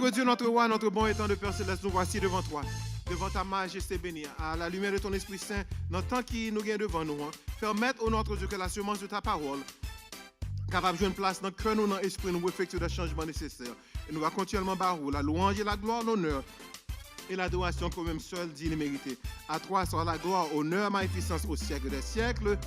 Notre Dieu, notre roi, notre bon et tant de Père Céleste, nous voici devant toi, devant ta majesté bénie, à la lumière de ton Esprit Saint, dans le temps qui nous gagne devant nous. Permettre, ô notre Dieu, que la semence de ta parole capable de jouer une place dans le cœur, dans l'esprit, nous effectuer des changements nécessaires. Et nous va continuellement barrer la louange et la gloire, l'honneur et l'adoration quand même seul digne et mérité. À toi soit la gloire, honneur, magnificence au siècle des siècles.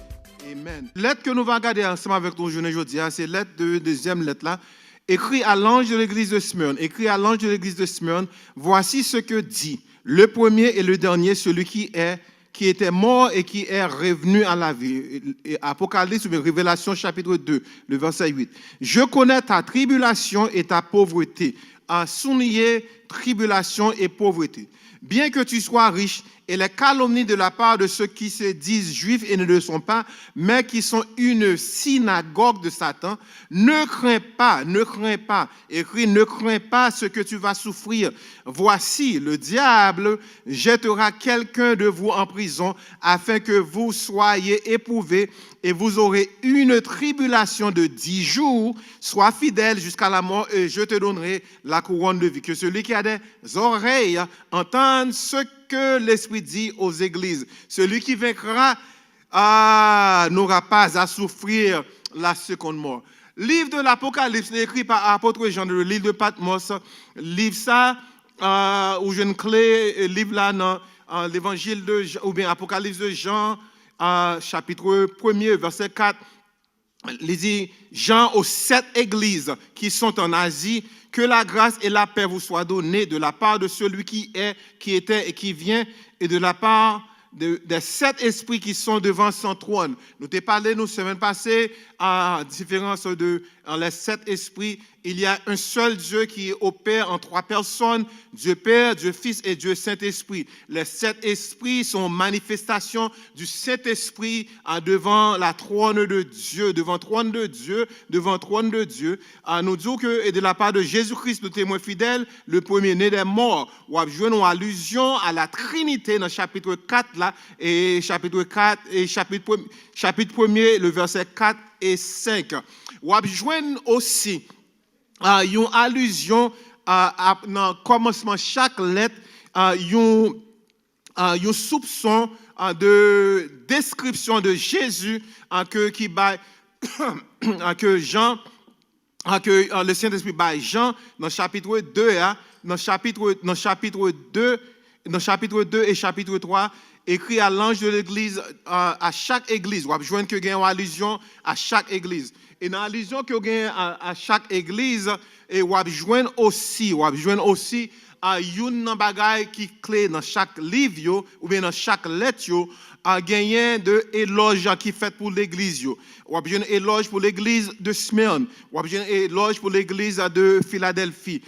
Amen. Lettre que nous allons regarder ensemble avec ton jeune aujourd'hui, c'est lettre de deuxième lettre là. Écrit à l'ange de l'église de Smyrne. Écrit à l'ange de l'église de Smyrne. Voici ce que dit le premier et le dernier, celui qui était mort et qui est revenu à la vie. Apocalypse, Révélation chapitre 2, le verset 8. Je connais ta tribulation et ta pauvreté. À souligner tribulation et pauvreté. Bien que tu sois riche, et les calomnies de la part de ceux qui se disent juifs et ne le sont pas, mais qui sont une synagogue de Satan, ne crains pas, écrit, ne crains pas ce que tu vas souffrir. Voici, le diable jettera quelqu'un de vous en prison, afin que vous soyez éprouvés, et vous aurez une tribulation de 10 jours. Sois fidèle jusqu'à la mort, et je te donnerai la couronne de vie. Que celui qui a des oreilles entende ce que l'Esprit dit aux églises. Celui qui vaincra n'aura pas à souffrir la seconde mort. Livre de l'Apocalypse, écrit par l'apôtre Jean, le livre de Patmos, livre ça, où j'ai une clé, livre là dans l'évangile de Jean, ou bien Apocalypse de Jean, chapitre 1er, verset 4. Il dit, Jean aux 7 églises qui sont en Asie, que la grâce et la paix vous soient données de la part de celui qui est, qui était et qui vient, et de la part des 7 esprits qui sont devant son trône. Nous t'ai parlé, nous, semaine passée, à différence de les 7 esprits, il y a un seul Dieu qui opère en 3 personnes, Dieu Père, Dieu Fils et Dieu Saint-Esprit. Les 7 esprits sont manifestations du Saint-Esprit devant la trône de Dieu, devant trône de Dieu. Nous disons que, et de la part de Jésus-Christ, le témoin fidèle, le premier-né des morts, on a joué une allusion à la Trinité dans le chapitre 4, là, et chapitre 4, et chapitre 1er, le verset 4 et 5. On a joué aussi une allusion dans le commencement de chaque lettre, un soupçon de description de Jésus que Jean, que le Saint-Esprit bat Jean dans le chapitre 2, dans chapitre 2 et chapitre 3, écrit à l'ange de l'église, à chaque église. On va joindre que gagne une allusion à chaque église. Et dans l'allusion que gagne à chaque église, et on va joindre aussi une bagaille qui clé dans chaque livre ou bien dans chaque lettre a gagné de éloge qui fait pour l'église. On a besoin d'éloge pour l'église de Smyrne. On a besoin d'éloge pour l'église de Philadelphie.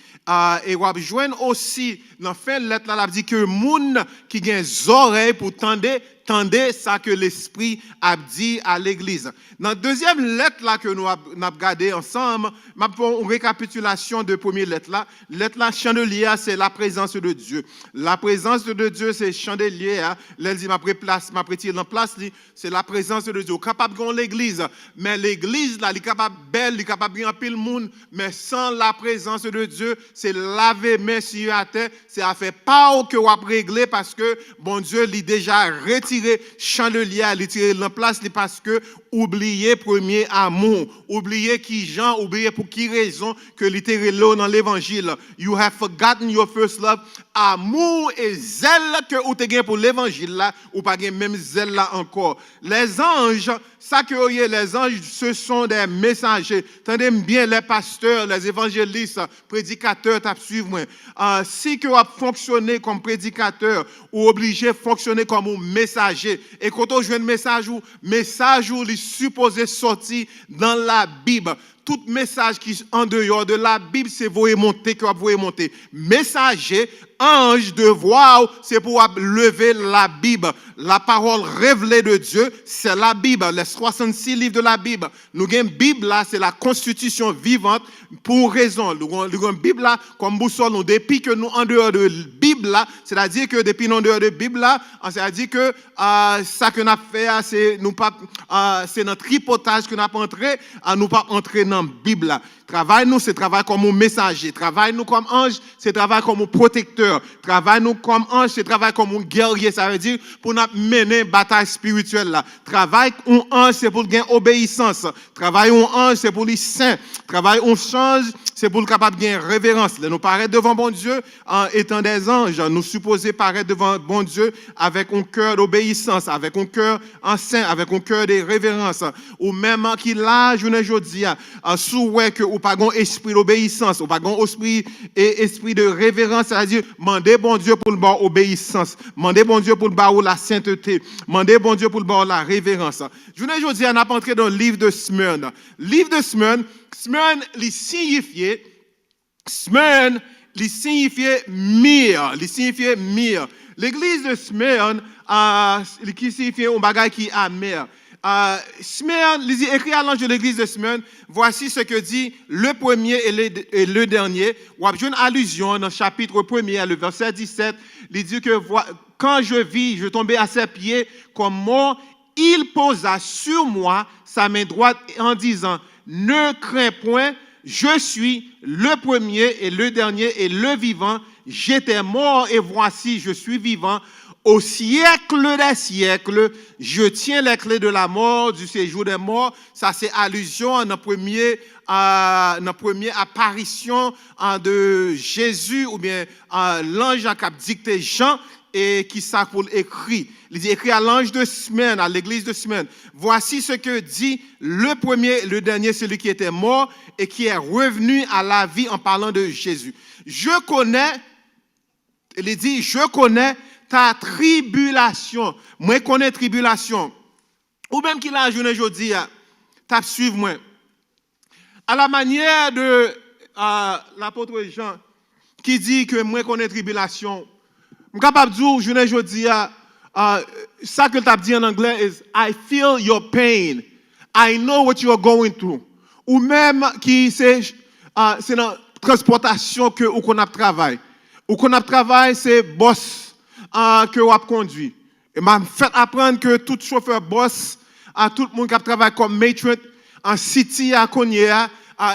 Et on a besoin aussi, dans la fin de lettre, là, dit que moun qui a des oreilles pour tendez ça que l'Esprit a dit à l'église. Dans la deuxième lettre là que nous avons regardé ensemble, une récapitulation de la première lettre là. Lettre là, chandelier, c'est la présence de Dieu. La présence de Dieu, c'est chandelier. L'elle dit, ma prétire en place, c'est la présence de Dieu. Capable de l'église, mais l'église là, elle est capable belle, elle est capable de remplir le monde, mais sans la présence de Dieu, c'est laver main sur la terre, c'est à faire pas que vous régler parce que bon Dieu l'a déjà retiré chandelier, il tiré en place parce que oublier premier amour, oublier qui Jean, oublier pour qui raison que littéralement dans l'évangile. You have forgotten your first love. Amour et zèle que vous avez pour l'évangile là, ou pas même zèle là encore. Les anges, ça que les anges, ce sont des messagers. Tendez bien les pasteurs, les évangélistes, prédicateurs, t'as suivre moi. Si que vous fonctionnez comme prédicateur ou obligé de fonctionner comme un messager, et quand on joue un message ou il est supposé sortir dans la Bible. Tout message qui est en dehors de la Bible, c'est vous monter que vous monter. Messager, ange de voix, c'est pour lever la Bible. La parole révélée de Dieu, c'est la Bible, les 66 livres de la Bible. Nous avons une Bible là, c'est la constitution vivante pour raison. Nous avons une Bible là, comme boussole, nous, depuis que nous en dehors de la Bible là, c'est-à-dire que depuis nous en dehors de la Bible là, c'est-à-dire que ça que nous avons fait, c'est notre tripotage que nous avons entré, nous pas entrer dans la Bible. Travail nous, c'est travail comme un messager. Travail nous comme ange, c'est travail comme un protecteur. Travail nous comme ange, c'est travail comme un guerrier. Ça veut dire pour nous mener une bataille spirituelle là. Travail un ange, c'est pour gagner obéissance. Travail un ange, c'est pour les saints. Travail un change, c'est pour le capable de gagner révérence. Là, nous paraître devant bon Dieu en étant des anges. Nous supposons paraître devant bon Dieu avec un cœur d'obéissance, avec un cœur en saint, avec un cœur de révérence. Ou même qui là, je ne dis pas, souhait que ou pas un esprit d'obéissance, ou pas un esprit de révérence, c'est-à-dire mandez bon Dieu pour le bon obéissance, mandez bon Dieu pour le bon la sainteté, mandez bon Dieu pour le bon la révérence. Je ne dis on a entré dans le livre de Smyrne. Livre de Smyrne, Smyrne signifiait myrrhe. L'église de Smyrne qui signifie un bagage qui est amer. Smyrne, écrit à l'ange de l'église de Smyrne, voici ce que dit le premier et le dernier. On a une allusion dans le chapitre 1er, le verset 17. Il dit que quand je vis, je tombais à ses pieds comme mort, il posa sur moi sa main droite en disant, ne crains point, je suis le premier et le dernier et le vivant. J'étais mort et voici, je suis vivant. Au siècle des siècles, je tiens les clés de la mort, du séjour des morts. Ça, c'est allusion à notre première apparition de Jésus, ou bien l'ange qui a dicté Jean et qui ça pour l'écrit. Il dit écrit à l'ange de Smyrne, à l'église de Smyrne. Voici ce que dit le premier, le dernier, celui qui était mort et qui est revenu à la vie en parlant de Jésus. Je connais ta tribulation. Moi, je connais tribulation. Ou même qu'il a un journée aujourd'hui, tu suivre moi. À la manière de l'apôtre Jean, qui dit que moi, je connais tribulation. Je suis capable de dire, journée aujourd'hui, ça que tu as dit en anglais is, I feel your pain. I know what you are going through. Ou même qui c'est dans la transportation que on a travail. Ou qu'on a travail, c'est boss que on a conduit. Et m'a fait apprendre que tout chauffeur boss, tout le monde qui travaille comme matron en city à Konya,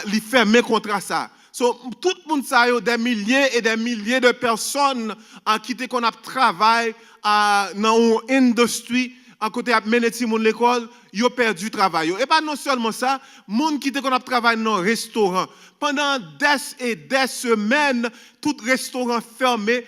il fait mes contrats ça. So, tout le monde ça des milliers et des milliers de personnes qui qu'on a travail dans une industrie à côté de mener mon l'école, ils ont perdu le travail. Et pas non seulement ça, monde qui qu'on a travaillé dans un restaurant pendant des semaines, tout restaurant fermé,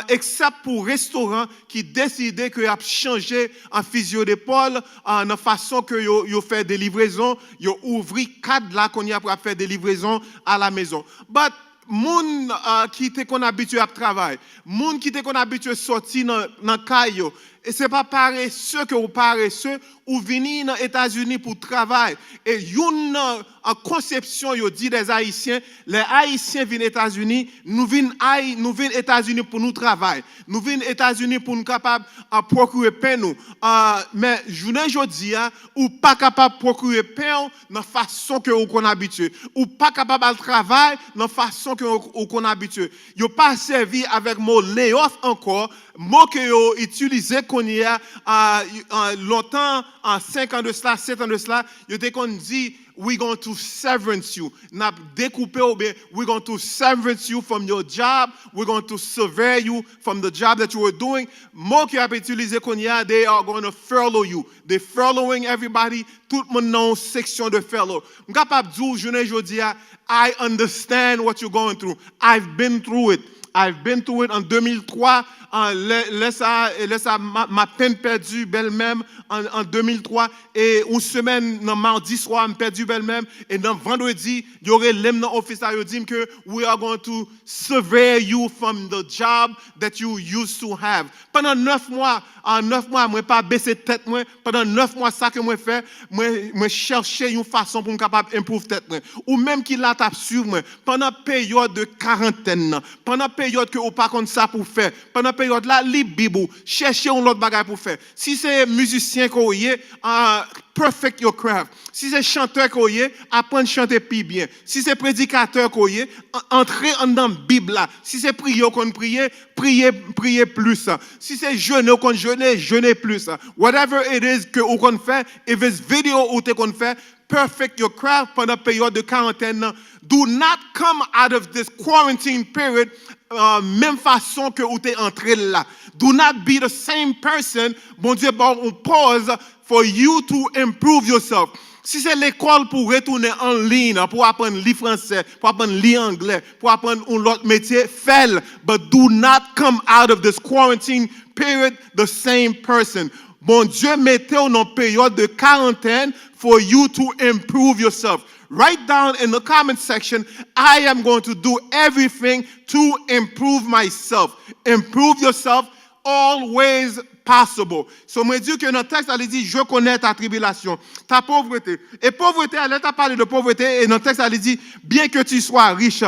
except pour restaurant qui décidait que a changé en physio d'épaule en façon que yo fait des livraisons, yo ouvri cadre là qu'on y a pour faire des livraisons à la maison. But moun qui était qu'on habitué à travailler, moun qui était qu'on habitué à sortir dans caillou, et c'est pas paresseux que ou paresseux ou venir aux États-Unis pour travailler. Et une conception yo dit des Haïtiens, les Haïtiens viennent aux États-Unis, nous venons aux États-Unis pour nous travailler. Nous venons aux États-Unis pour nous capables de procurer pain nous. Mais aujourd'hui, ou pas capable de procurer pain dans la façon que vous êtes habitué. Ou pas capable de travailler dans la façon que vous êtes habitué. Vous pas servi avec mot layoff encore, mot que vous utilisez qu'on y a longtemps, en 5 ans de cela, 7 ans de cela, vous avez dit, we're going to severance you. N'a découpé ou bien, we're going to severance you from your job. We're going to sever you from the job that you were doing. Mot qui a utilisé qu'on y a, they are going to furlough you. They're furloughing everybody. Tout le monde dans une section de furlough. Je suis capable de dire, je dis, I understand what you're going through. I've been through it. I've been through it en 2003. Ma peine perdue belle-même en 2003. Et une semaine, dans mardi soir, je perdu belle-même. Et dans vendredi, il y aurait l'homme dans l'office à dire que we are going to sever you from the job that you used to have. Pendant 9 mois, je n'ai pas baissé tête. Pendant 9 mois, ça que je fais, je cherchais une façon pour me capable d'improver tête. Ou même qu'il a tapé sur moi. Pendant période de quarantaine, pendant période que vous pas comme ça pour faire, pendant période là, li bibou, chercher un autre bagage pour faire. Si c'est musicien qu'on y est, perfect your craft. Si c'est chanteur qu'on y est, apprendre à chanter plus bien. Si c'est prédicateur qu'on y est, entrez dans la Bible là. Si c'est prier qu'on prie, priez plus. Si c'est jeûner qu'on jeûner plus. Whatever it is que qu'on fait, if it's video ou qu'on fait, perfect your craft pendant la période de quarantaine. Do not come out of this quarantine period même façon que vous êtes entré là. Do not be the same person. Bon Dieu, on pause for you to improve yourself. Si c'est l'école pour retourner en ligne, pour apprendre le français, pour apprendre l'anglais, pour apprendre un autre métier, faites. But do not come out of this quarantine period the same person. Bon Dieu, mettez-vous dans une période de quarantaine for you to improve yourself. Write down in the comment section, I am going to do everything to improve myself. Improve yourself always possible. So, moi, dis que notre texte, elle dit, je connais ta tribulation, ta pauvreté. Et pauvreté, elle a parlé de pauvreté, et notre texte, elle dit, bien que tu sois riche.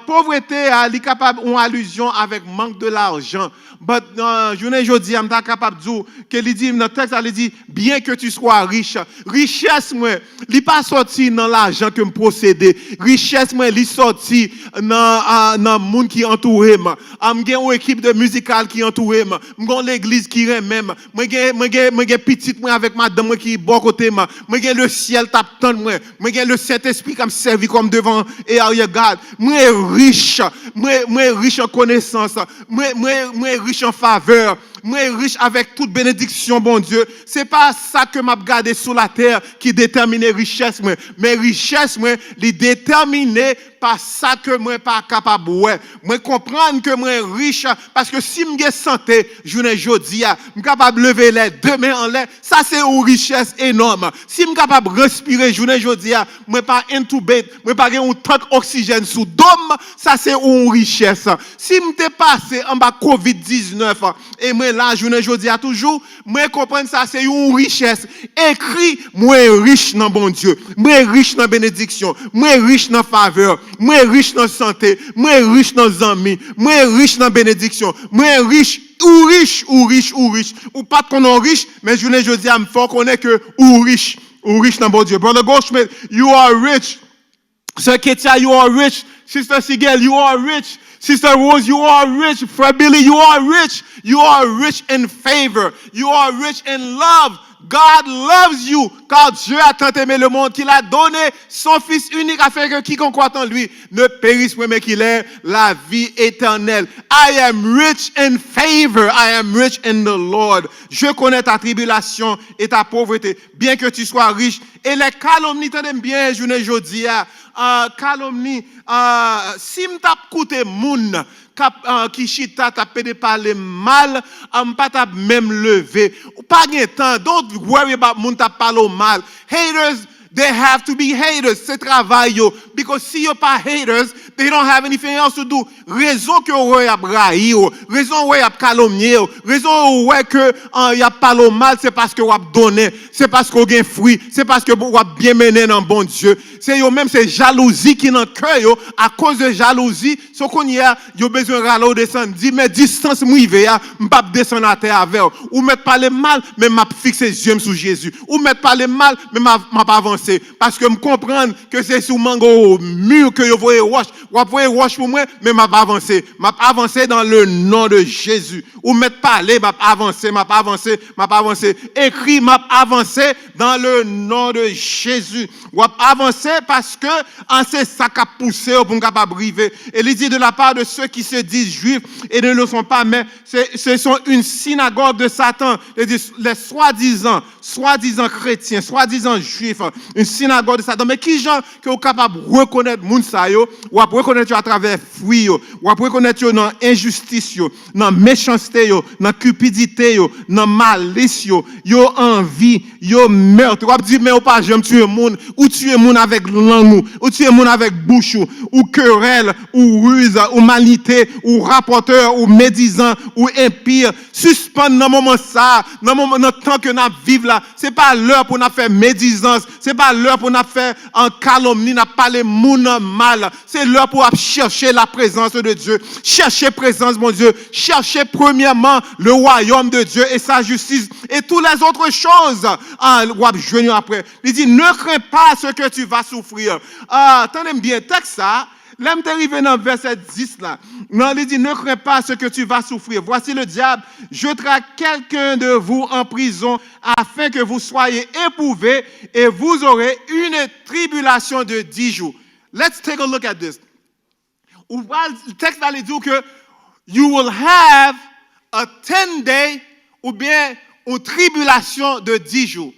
Pauvreté, elle est capable, en allusion avec manque de l'argent. But, je dis, elle est capable de dire, qu'elle dit, notre texte, elle dit, bien que tu sois riche. Richesse, moi, elle n'est pas sortie dans l'argent que me posséder. Richesse, moi, elle est sortie dans le monde qui entoure moi. J'ai une équipe de musicale qui entoure moi. J'ai l'église qui même. Moi, j'ai petite moi avec madame qui est bon côté moi. Moi, j'ai le ciel t'attend moi. Moi, j'ai le Saint-Esprit comme servi comme devant et regarde. Moi, riche. Moi, riche en connaissance. Moi, riche en faveur. Moi, riche avec toute bénédiction, bon Dieu. C'est pas ça que m'a gardé sur la terre qui détermine richesse, moi. Mais richesse, moi, les déterminer par ça que moi pas capable. Ouais. Moi, comprendre que moi riche, parce que si j'ai santé, je ne jodi, je capable lever les deux mains en l'air, ça c'est une richesse énorme. Si je capable respirer, je ne jodi, moi pas intubé, moi pas un tank oxygène sous dôme, ça c'est une richesse. Si je t'ai passé en bas COVID-19, et moi là, je ne jodi toujours, moi comprendre ça c'est une richesse. Écrit, moi riche dans bon Dieu, moi riche dans bénédiction, moi riche dans faveur. Moi riche dans santé, moi riche dans amis, moi riche dans bénédiction, moi riche, ou pas qu'on est riche, mais je dis à me faut qu'on est que ou riche dans bon Dieu. Brother Goldschmidt, you are rich. Sir Ketia, you are rich. Sister Sigel, you are rich. Sister Rose, you are rich. Fred Billy, you are rich. You are rich in favor. You are rich in love. God loves you, car Dieu a tant aimé le monde qu'il a donné son Fils unique afin que quiconque croit en lui ne périsse point mais qu'il ait la vie éternelle. I am rich in favor. I am rich in the Lord. Je connais ta tribulation et ta pauvreté, bien que tu sois riche. Et les calomnies, t'aiment bien, je ne jodi calomnie, si m'tap koute moun, qui chita t'a pédé parler mal, pas t'a même levé. Pas de temps, don't worry about moun t'a parlé mal. Haters, they have to be haters. C'est travail yo. Because si you're pas haters, they don't have anything else to do. Raison que vous avez brahi, raison vous avez calomnié, raison ouais que y a parlé mal, c'est parce que vous avez donné, c'est parce que vous avez fruit, c'est parce que vous avez bien mené dans bon Dieu. C'est yo même c'est jalousie qui dans cœur yo, à cause de jalousie, ce qu'on y a, yo besoin ralo descendre, dit mais distance m'rivé a, m'pas descendre à terre avec ou mettre parler mal, mais m'a fixer yeux sur Jésus. Ou mettre parler mal, mais m'a pas avancer parce que me comprendre que c'est sous mango mur que yo voyez roche, ou voyez roche pour moi, mais m'a pas avancer dans le nom de Jésus. Ou mettre parler, m'a avancer, écrit m'a avancer dans le nom de Jésus. Ou avancer parce que c'est ça qui a poussé pour nous capable arriver. Et il dit de la part de ceux qui se disent juifs et ne le sont pas, mais ce sont une synagogue de Satan. Les soi-disant chrétiens, soi-disant juifs, une synagogue de Satan. Mais qui gens qui sont capables de reconnaître moun sa yo, ou à reconnaître à travers fruit yo, ou à reconnaître dans injustice yo, dans méchanceté yo, dans cupidité yo, dans malice yo, yo envie, yo meurtre. Ou dire mais ou pas j'aime tuer moun, ou tuer moun avec langue, ou tuer moun avec bouche, ou querelle, ou ruse, ou malité, ou rapporteur, ou médisant, ou impire. Suspendre dans moment ça, dans moment temps que nous vivons là, c'est pas l'heure pour nous faire médisance, c'est pas pas l'heure pour nous faire en calomnie, nous parler moun mal. C'est l'heure pour chercher la présence de Dieu. Chercher présence, mon Dieu. Chercher premièrement le royaume de Dieu et sa justice et toutes les autres choses. Après. Il dit, ne crains pas ce que tu vas souffrir. Attendez bien, texte ça. Là, je suis arrivé dans le verset 10 là. Non, il dit, ne crains pas ce que tu vas souffrir. Voici le diable jettera quelqu'un de vous en prison afin que vous soyez éprouvés et vous aurez une tribulation de 10 jours. Let's take a look at this. Le texte va dire que you will have a 10-day ou bien une tribulation de 10 jours.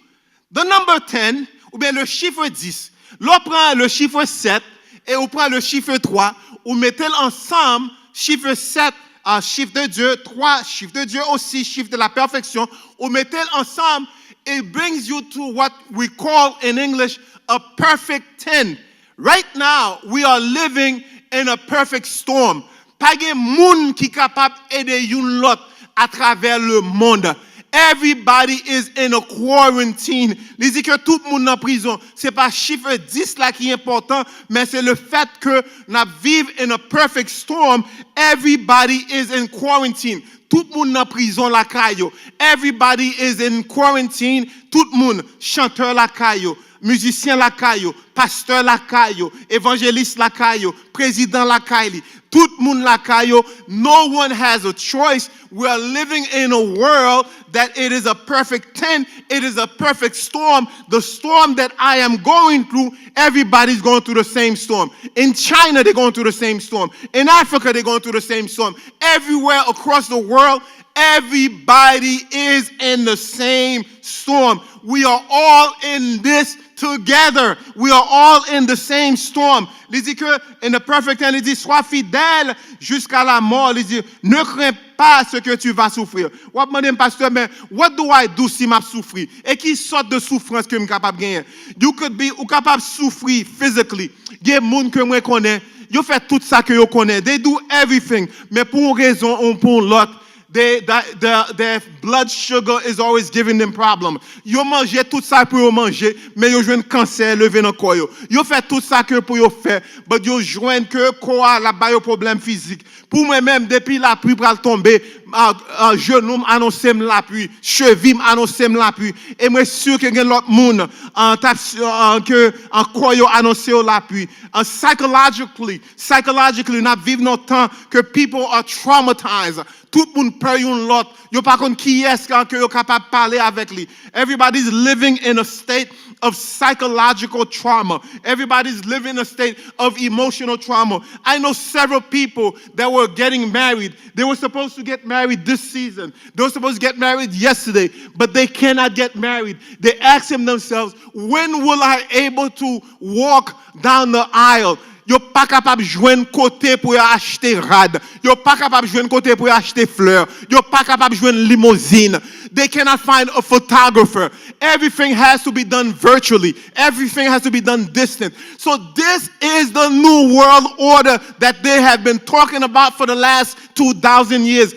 The number 10 ou bien le chiffre 10. L'on prend le chiffre 7 et on prend le chiffre 3, on mettez ensemble, chiffre 7, chiffre de Dieu, 3, chiffre de Dieu aussi, chiffre de la perfection, on mettez ensemble, it brings you to what we call in English a perfect 10. Right now, we are living in a perfect storm. Pas de monde qui est capable d'aider une l'autre à travers le monde. Everybody is in a quarantine. Il dit que tout le monde est en prison. Ce n'est pas le chiffre 10 là qui est important, mais c'est le fait que nous vivons in a perfect storm. Everybody is in quarantine. Tout le monde est en prison la caillou. Everybody is in quarantine. Tout le monde, chanteur la caillou, musicien la caillou, pasteur la caillou, évangéliste la caillou, président la caillou. Tout le monde la caillou. No one has a choice. We are living in a world that it is a perfect 10. It is a perfect storm. The storm that I am going through, everybody's going through the same storm. In China, they're going through the same storm. In Africa, they're going through the same storm. Everywhere across the world, everybody is in the same storm. We are all in this together. We are all in the same storm. Il dit que, in the perfect ten, il dit, sois fidèle jusqu'à la mort. Il dit, ne crains pas ce que tu vas souffrir. Ou à demander, pasteur, mais what do I do si je souffre? Et qui sorte de souffrance que je suis capable de gagner? You could be ou capable de souffrir physically. Il y a des gens que je connais, ils font tout ça que je connais. They do everything. Mais pour une raison ou pour l'autre, their blood sugar is always giving them problem. Yo mange tout ça pour yo manger, mais yo joine cancer levé dans corps yo. Yo fait tout ça que pour yo faire, but yo joine que quoi la ba yo problème physique. Pour moi même depuis la pluie pral tomber, genou annoncer la pluie, cheville annoncer la pluie et moi sûr que gen l'autre monde que en quoi yo annoncer la pluie. Psychologically n'a vivre dans temps que people are traumatized. Tout le monde peur yon lot. Yo pas kon qui est que yo capable parler avec lui. Everybody's living in a state of psychological trauma. Everybody's living in a state of emotional trauma. I know several people that were getting married. They were supposed to get married this season. They were supposed to get married yesterday, but they cannot get married. They ask themselves, when will I able to walk down the aisle? Yo pas capable joindre côté pour acheter rad. Yo pas capable joindre côté pour acheter fleurs. Yo pas capable joindre limousine. They cannot find a photographer. Everything has to be done virtually. Everything has to be done distant. So this is the new world order that they have been talking about for the last 2,000 years.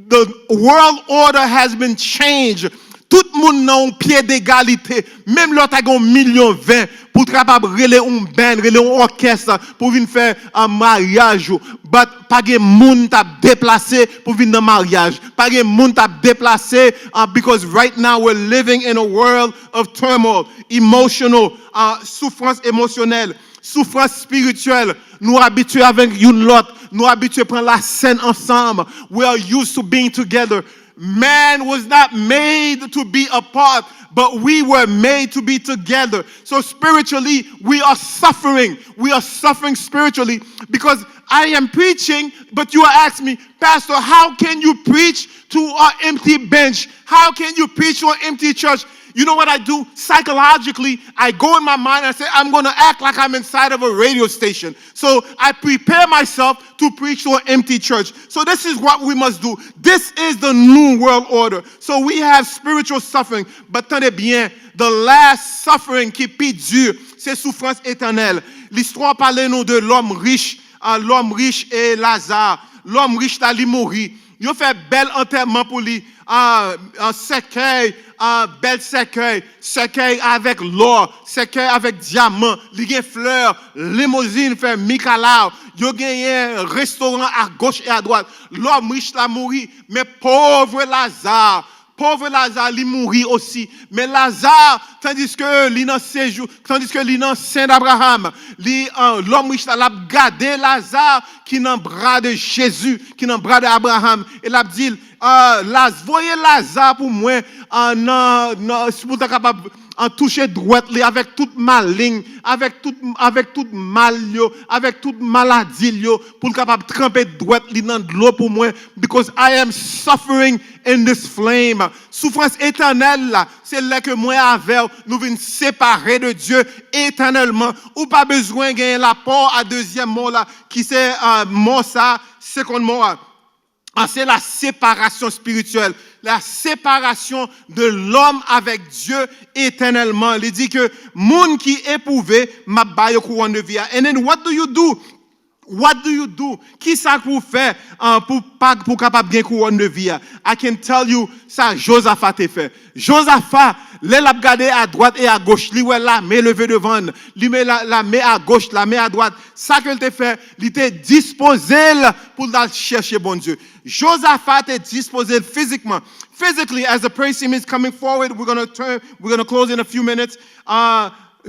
The world order has been changed. Tout le monde n'a un pied d'égalité. Même l'autre a un million 20 pour capable relever un band, relever un orchestre pour venir faire un mariage. But pas de monde t'a déplacé pour venir dans mariage. Pas de monde t'a déplacé because right now we're living in a world of turmoil, emotional, souffrance émotionnelle, souffrance spirituelle. Nous habitués avec une l'autre, nous habitués à prendre la scène ensemble. We are used to being together. Man was not made to be apart, but we were made to be together. So spiritually, we are suffering. We are suffering spiritually because I am preaching, but you are asking me, Pastor, how can you preach to an empty bench? How can you preach to an empty church? You know what I do? Psychologically, I go in my mind and I say, I'm going to act like I'm inside of a radio station. So I prepare myself to preach to an empty church. So this is what we must do. This is the new world order. So we have spiritual suffering. But tenez bien, the last suffering qui est dur, c'est souffrance éternelle. L'histoire parle nous de l'homme riche et Lazare. L'homme riche, il mourit. Yo fait bel enterrement pour lui, un cercueil, un bel cercueil, cercueil avec l'or, cercueil avec diamant, li gen fleurs, limousine fait Mikalau, yo gen un restaurant à gauche et à droite. L'homme riche l'a mouru, mais pauvre Lazare, il mourit aussi. Mais Lazare, tandis que l'île séjour, tandis que l'île Saint d'Abraham, l'homme riche l'a gardé Lazare qui dans bras de Jésus, qui dans bras d'Abraham. Et l'a dit, voyez Lazare pour moi, pour être capable en toucher droite avec toute maligne, avec toute mal, avec toute maladie, pour être capable de tremper droite dans de l'eau pour moi, because I am suffering in this flame. Souffrance éternelle là, c'est là que moi avec nous venons séparer de Dieu éternellement. Ou pas besoin de gagner l'apport à deuxième mot là, qui c'est mot ça, second mot. C'est la séparation spirituelle, la séparation de l'homme avec Dieu éternellement. Il dit que monde qui éprouvé m'a baillé couronne de vie. And then what do you do? What do you do? Qui ça que vous faites pour capable gagner couronne de vie? I can tell you ça Josaphat a fait. Josaphat, l'elle a regardé à droite et à gauche, lui ouais la main levée devant, lui met la main à gauche, la main à droite. Ça qu'elle t'a fait, il était disposé pour aller chercher bon Dieu. Josaphat est disposé physiquement. Physically, as the praise team is coming forward, we're going to close in a few minutes.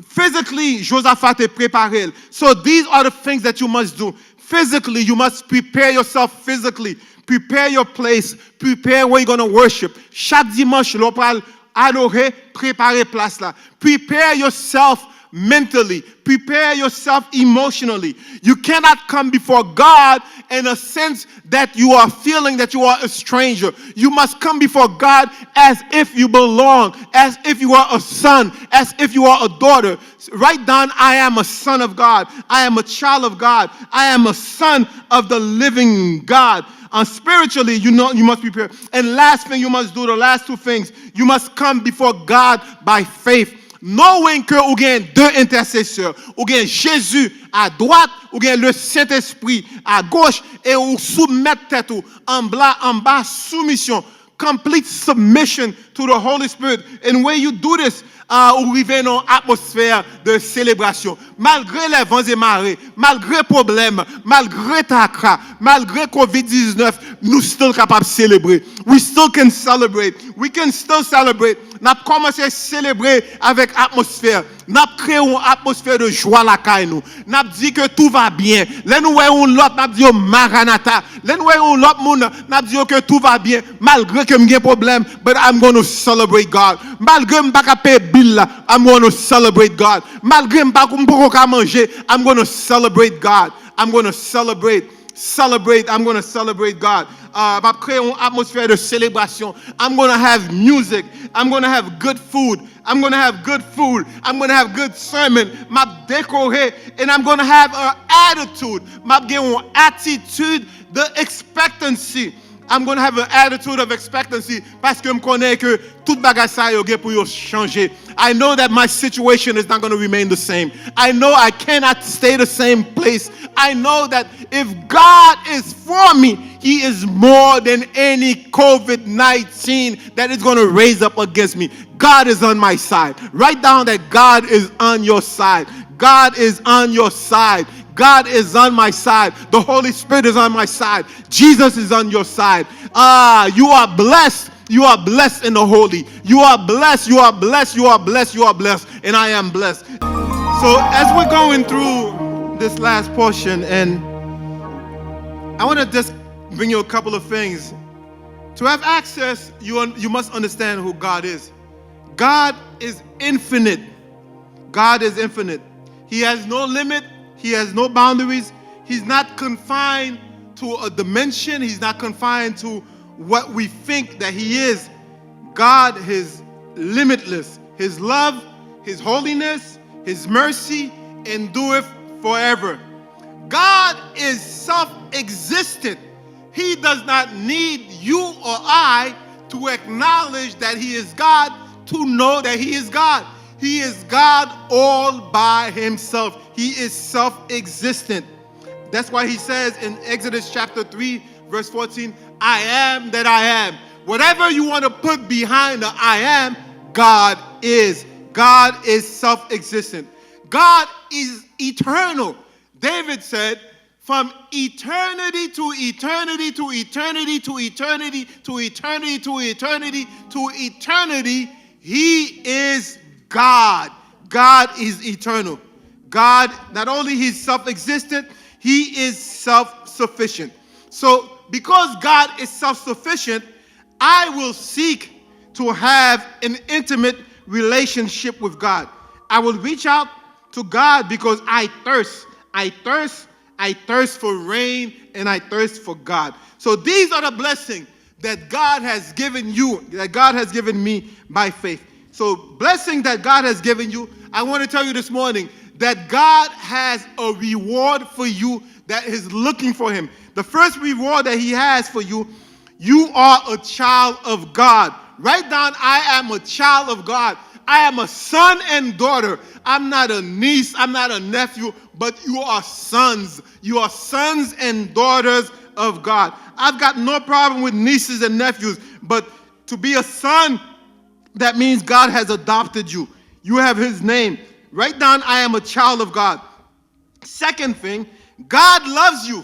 Physically, Josaphat est préparé. So these are the things that you must do. Physically, you must prepare yourself physically. Prepare your place. Prepare where you're going to worship. Chaque dimanche, l'on parle adorer, préparer place là. Prepare yourself mentally. Prepare yourself emotionally. You cannot come before God in a sense that you are feeling that you are a stranger. You must come before God as if you belong, as if you are a son, as if you are a daughter. Write down, I am a son of God. I am a child of God. I am a son of the living God. Spiritually, you must prepare. And last thing you must do, the last two things, you must come before God by faith. Knowing que ou gen deux intercesseurs, ou gen Jésus à droite, ou gen le Saint-Esprit à gauche, et ou soumettre tête ou en bas soumission, complete submission to the Holy Spirit. And when you do this, ou arriver dans une atmosphère de célébration. Malgré les vents et marées, malgré les problèmes, malgré Takra, malgré COVID-19, nous sommes capables de célébrer. We still can celebrate. We can still celebrate. Nous avons commencé à célébrer avec atmosphère. Nous avons créé une atmosphère de joie la caille nous. Nous avons dit que tout va bien. Là nous voyons l'autre, nous avons dit Maranatha. Là nous voyons l'autre monde, nous avons dit que tout va bien malgré que j'ai des problèmes, but I'm going to celebrate God. Malgré que je ne peux pas payer bill, I'm going to celebrate God. Malgré que je ne peux pas manger, I'm going to celebrate God. I'm going to celebrate. I'm going to celebrate God. Va créer une atmosphère de célébration. I'm going to have music. I'm going to have good food. I'm going to have good food. I'm going to have good sermon. M'a décoré and I'm going to have an attitude. M'a gen une attitude de expectancy. I'm going to have an attitude of expectancy parce que je connais que tout bagage ça yo gen pour yo changer. I know that my situation is not going to remain the same. I know I cannot stay the same place. I know that if God is for me, He is more than any COVID-19 that is going to raise up against me. God is on my side. Write down that God is on your side. God is on your side. God is on my side. The Holy Spirit is on my side. Jesus is on your side. You are blessed. You are blessed in the holy. You are blessed. You are blessed. You are blessed. You are blessed. And I am blessed. So as we're going through this last portion, and I want to just bring you a couple of things. To have access, you must understand who God is. God is infinite. God is infinite. He has no limit. He has no boundaries. He's not confined to a dimension. He's not confined to what we think that He is. God is limitless. His love, His holiness, His mercy endureth forever. God is self-existent. He does not need you or I to acknowledge that He is God to know that He is God. He is God all by Himself. He is self-existent. That's why He says in Exodus chapter 3, verse 14, I am that I am. Whatever you want to put behind the I am, God is. God is self-existent. God is eternal. David said, from eternity to eternity to eternity to eternity to eternity to eternity to eternity, He is God. God is eternal. God, not only He's self-existent, He is self-sufficient. So, because God is self-sufficient, I will seek to have an intimate relationship with God. I will reach out to God because I thirst. I thirst for rain, and I thirst for God. So these are the blessings that God has given you, that God has given me by faith. So blessing that God has given you, I want to tell you this morning that God has a reward for you that is looking for Him. The first reward that He has for you, you are a child of God. Write down, I am a child of God. I am a son and daughter. I'm not a niece. I'm not a nephew, but you are sons. You are sons and daughters of God. I've got no problem with nieces and nephews, but to be a son, that means God has adopted you. You have His name. Write down, I am a child of God. Second thing, God loves you.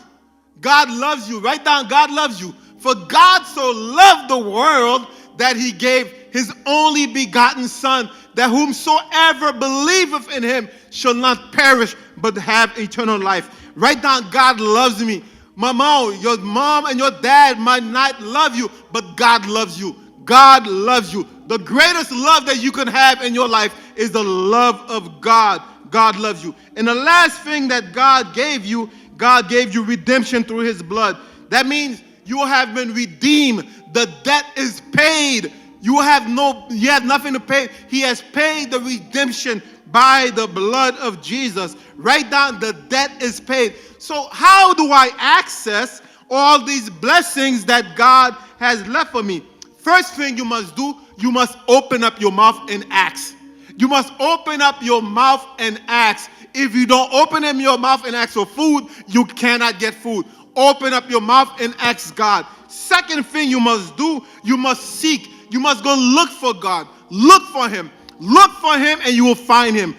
God loves you. Write down, God loves you. For God so loved the world that He gave His only begotten Son, that whomsoever believeth in Him shall not perish, but have eternal life. Write down, God loves me. Mama, your mom and your dad might not love you, but God loves you. God loves you. The greatest love that you can have in your life is the love of God. God loves you. And the last thing that God gave you redemption through His blood. That means you have been redeemed. The debt is paid. You have nothing to pay. He has paid the redemption by the blood of Jesus. Write down, the debt is paid. So how do I access all these blessings that God has left for me? First thing you must do, you must open up your mouth and ask. You must open up your mouth and ask. If you don't open up your mouth and ask for food, you cannot get food. Open up your mouth and ask God. Second thing you must do, you must seek. You must go look for God. Look for Him. Look for Him and you will find Him.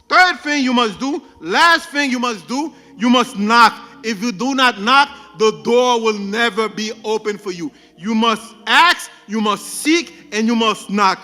Third thing you must do, last thing you must do, you must knock. If you do not knock, the door will never be open for you. You must ask, you must seek, and you must knock.